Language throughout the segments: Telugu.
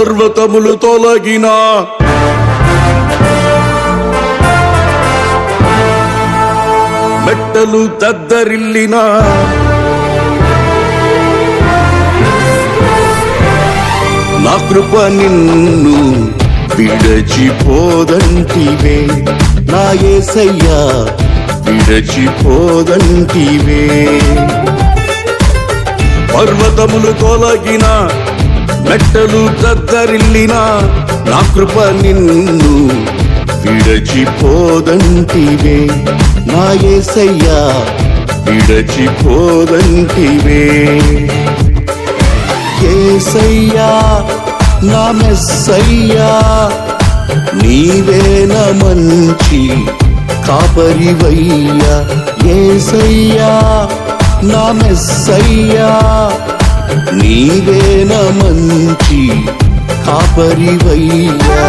పర్వతములు తొలగిన మెట్టలు దద్దరిల్లిన నా కృప నిన్ను విడచిపోదంటివే, నా యేసయ్యా విడచిపోదంటివే. పర్వతములు తొలగిన మెట్టలు దద్దరిల్లిన నా కృప నిన్ను విడచిపోదంటివే, నా యేసయ్యా విడచిపోదంటివే. యేసయ్యా నా మెస్సయ్యా నీవే నా మంచి కాపరివయ్యా. యేసయ్యా నా మెస్సయ్యా నీవే నా మంచి కాపరివయ్యా.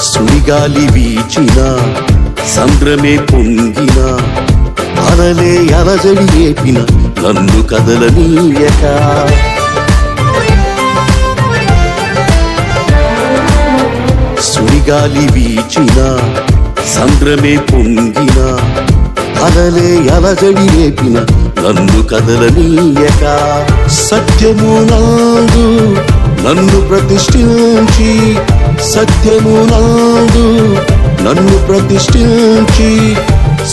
సుడిగాలి వీచిన సంద్రమే పొంగిన అలలే అలజడి ఏపిన నన్ను కదలనీయక. సుడిగాలి వీచిన సంద్రమే పొంగిన అలలే అలజడి ఏపిన నన్ను కదలనీయక. సత్యమునందు నన్ను ప్రతిష్ఠించి, సత్యమునందు నన్ను ప్రతిష్ఠించి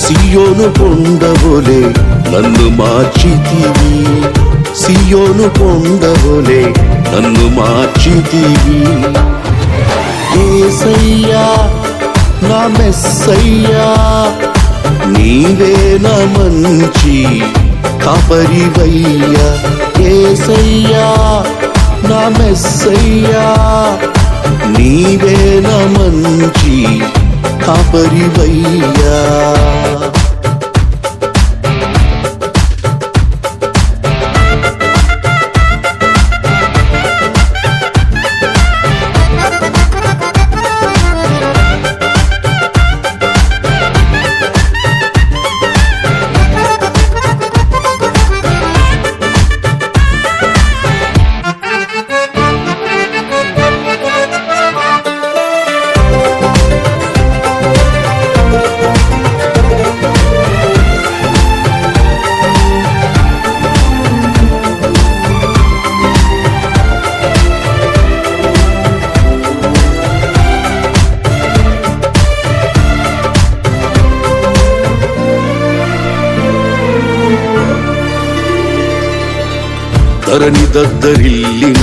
సియోను కొండవోలే నన్ను మార్చితివి, సియోను కొండవోలే నన్ను మార్చితివి. యేసయ్యా నా మెస్సయ్యా నీవే నా మంచి కాపరివయ్యా. యేసయ్యా నా మెస్సయ్యా నీవే నా మంచి కాపరివయ్యా. ధరణి దద్దరిల్లిన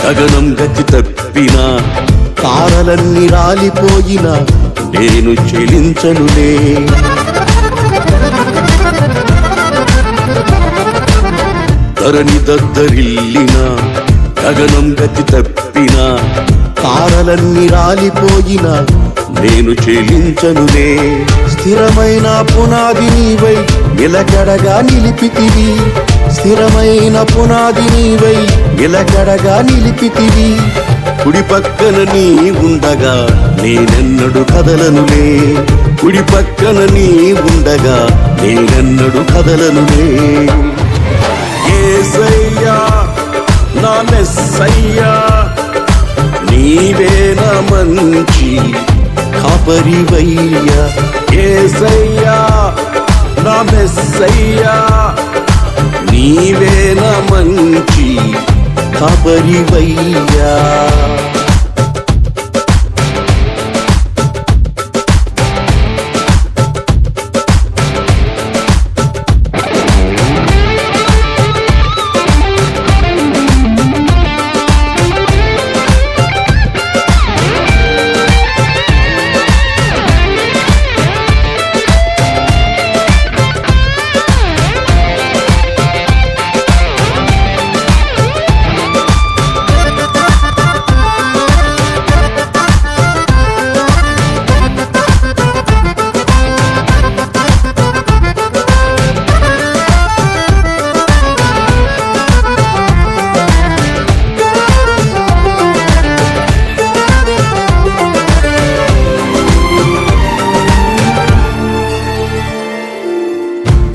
గగనం గతి తప్పిన తారలన్నీ రాలిపోయిన నేను చెలించనులే. ధరణి దద్దరిల్లిన గగనం గతి తప్పిన తారలన్నీ రాలిపోయిన నేను చెలించనులే. స్థిరమైన పునాది నీవై నిలకడగా నిలిపితివి, స్థిరమైన పునాది నీవై నిలకడగా నిలిపితివి. కుడి పక్కన నీ ఉండగా నేనెన్నడు కదలనులే, కుడి పక్కన నీ ఉండగా నేనెన్నడు కదలనులే. యేసయ్యా నా మెస్సయ్యా నీవే నా మంచి కాపరివయ్యా. యేసయ్యా నా మెస్సయ్యా నీవే నా మంచి కాపరివయ్యా.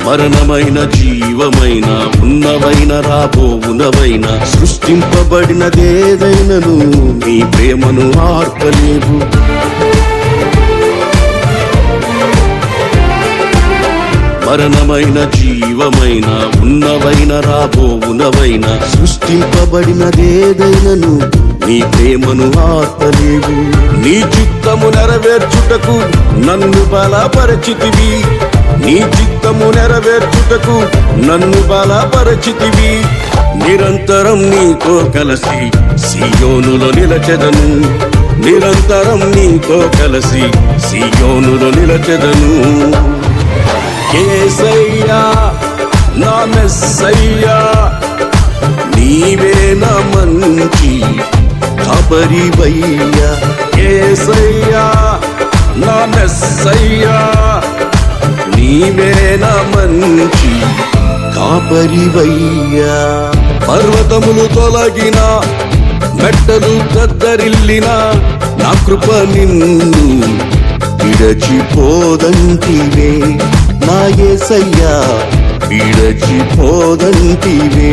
మరణమైన జీవమైన ఉన్నవైన రాబోవునవైన సృష్టింపబడినదేదైనను నీ ప్రేమను ఆర్పలేవు. మరణమైన జీవమైన ఉన్నవైన రాబోవునవైన సృష్టింపబడినదేదైనను నీ ప్రేమను ఆర్పలేవు. నీ చిత్తము నెరవేర్చుటకు నన్ను బలపరచితివి. నీ చిత్తము నెరవేర్చుటకు నన్ను బలపరచితివి. నిరంతరం నీతో కలిసి సియోనులో నిలచెదను. నిరంతరం నీతో కలిసి సియోనులో నిలచెదను. యేసయ్యా నా మెస్సయ్యా, నీవే నా మంచి కాపరివయ్యా. యేసయ్యా నా మెస్సయ్యా, నీవే నా మంచి కాపరివయ్యా. పర్వతములు తొలగిన మెట్టలు కద్దరిల్లిన నా కృప నిన్ను విడచిపోదంటివే. నా యేసయ్యా విడచిపోదంటివే.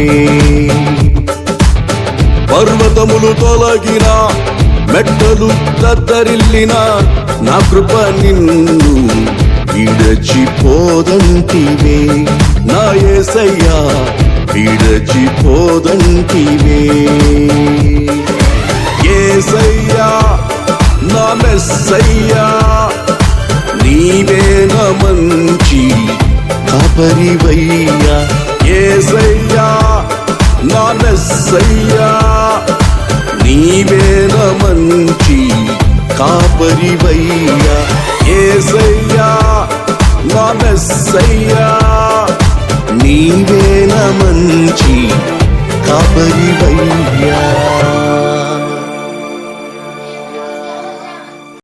పర్వతములు తొలగిన మెట్టలు కద్దరిల్లిన నా కృప నిన్ను విడచిపోదంటివే. నా యేసయ్యా విడచిపోదంటివే. యేసయ్యా నా మెస్సయ్యా, నీవే నా మంచి కాపరివయ్యా. యేసయ్యా నా మెస్సయ్యా, నీవే నా మంచి కాపరివయ్యా. యేసయ్యా నా మెస్సయ్యా, నీవే నా మంచి కాపరివయ్యా.